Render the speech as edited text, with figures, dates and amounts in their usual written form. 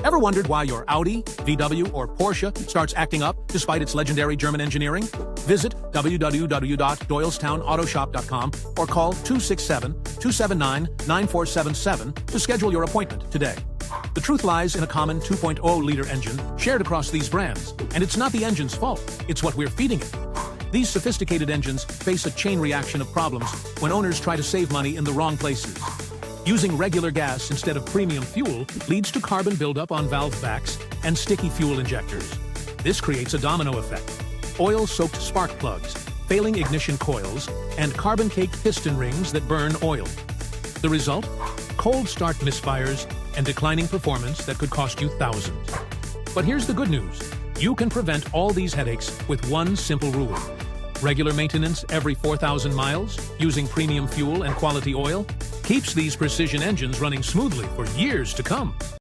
Ever wondered why your Audi, VW, or Porsche starts acting up despite its legendary German engineering? Visit www.doylestownautoshop.com or call 267-279-9477 to schedule your appointment today. The truth lies in a common 2.0-liter engine shared across these brands, and it's not the engine's fault, it's what we're feeding it. These sophisticated engines face a chain reaction of problems when owners try to save money in the wrong places. Using regular gas instead of premium fuel leads to carbon buildup on valve backs and sticky fuel injectors. This creates a domino effect. Oil-soaked spark plugs, failing ignition coils, and carbon-caked piston rings that burn oil. The result? Cold start misfires and declining performance that could cost you thousands. But here's the good news. You can prevent all these headaches with one simple rule. Regular maintenance every 4,000 miles, using premium fuel and quality oil, keeps these precision engines running smoothly for years to come.